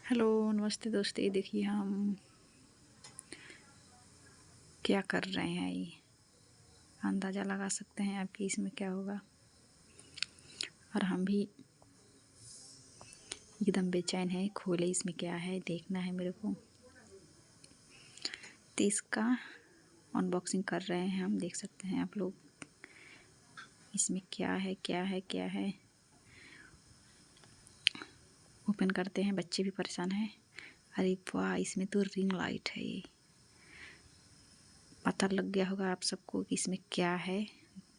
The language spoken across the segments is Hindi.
हेलो नमस्ते दोस्तों, ये देखिए हम क्या कर रहे हैं। ये अंदाज़ा लगा सकते हैं आप कि इसमें क्या होगा। और हम भी एकदम बेचैन हैं, खोले इसमें क्या है, देखना है मेरे को। तो इसका अनबॉक्सिंग कर रहे हैं हम, देख सकते हैं आप लोग। इसमें क्या है क्या है क्या है, ओपन करते हैं। बच्चे भी परेशान हैं। अरे वाह, इसमें तो रिंग लाइट है। ये पता लग गया होगा आप सबको कि इसमें क्या है,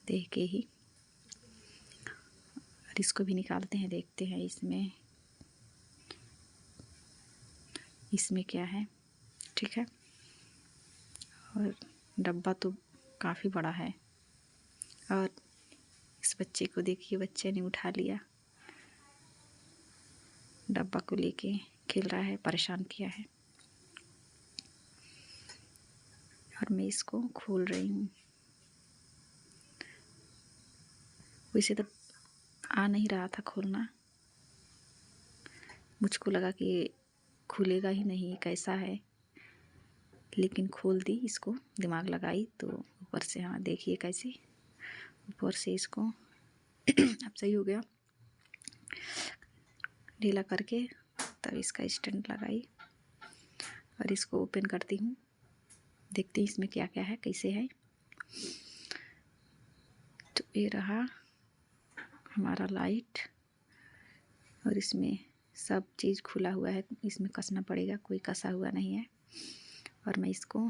देख के ही। और इसको भी निकालते हैं, देखते हैं इसमें क्या है। ठीक है। और डब्बा तो काफ़ी बड़ा है। और इस बच्चे को देखिए, बच्चे ने उठा लिया, डब्बा को लेके खेल रहा है, परेशान किया है। और मैं इसको खोल रही हूँ। वैसे तो आ नहीं रहा था खोलना, मुझको लगा कि खुलेगा ही नहीं, कैसा है, लेकिन खोल दी। इसको दिमाग लगाई तो ऊपर से, हाँ देखिए कैसे ऊपर से इसको अब सही हो गया, ढीला करके तब इसका स्टैंड लगाई। और इसको ओपन करती हूँ, देखते हैं इसमें क्या क्या है, कैसे है। तो ये रहा हमारा लाइट। और इसमें सब चीज़ खुला हुआ है, इसमें कसना पड़ेगा, कोई कसा हुआ नहीं है। और मैं इसको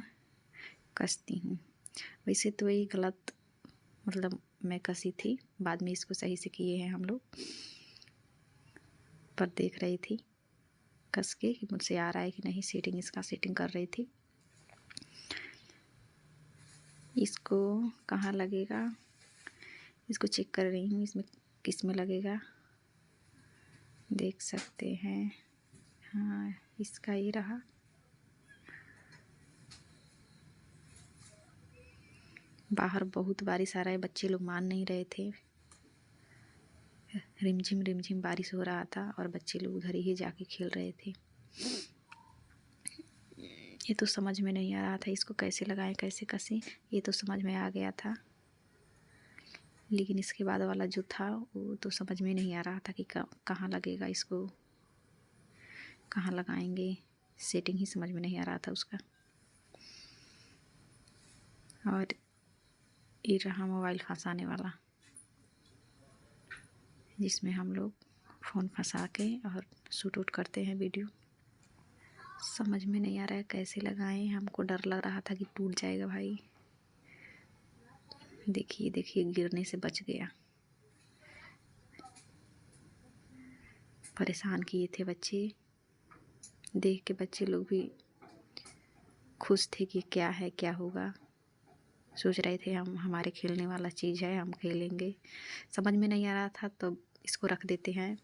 कसती हूँ। वैसे तो ये गलत, मतलब मैं कसी थी, बाद में इसको सही से किए हैं हम लोग। पर देख रही थी कस के कि मुझसे आ रहा है कि नहीं, इसका सेटिंग कर रही थी। इसको कहाँ लगेगा, इसको चेक कर रही हूँ, इसमें किस में लगेगा, देख सकते हैं। हाँ, इसका ही रहा। बाहर बहुत बारिश आ रहा है, बच्चे लोग मान नहीं रहे थे। रिमझिम बारिश हो रहा था और बच्चे लोग उधर ही जाके खेल रहे थे। ये तो समझ में नहीं आ रहा था इसको कैसे लगाएं, कैसे कसें। ये तो समझ में आ गया था, लेकिन इसके बाद वाला जो था वो तो समझ में नहीं आ रहा था कि कहाँ लगेगा, इसको कहाँ लगाएंगे। सेटिंग ही समझ में नहीं आ रहा था उसका। और ये रहा मोबाइल फंसाने वाला, जिसमें हम लोग फ़ोन फंसा के और शूट आउट करते हैं वीडियो। समझ में नहीं आ रहा है कैसे लगाएं, हमको डर लग रहा था कि टूट जाएगा भाई। देखिए देखिए, गिरने से बच गया। परेशान किए थे बच्चे, देख के बच्चे लोग भी खुश थे कि क्या है क्या होगा। सोच रहे थे हम, हमारे खेलने वाला चीज़ है, हम खेलेंगे। समझ में नहीं आ रहा था तो इसको रख देते हैं,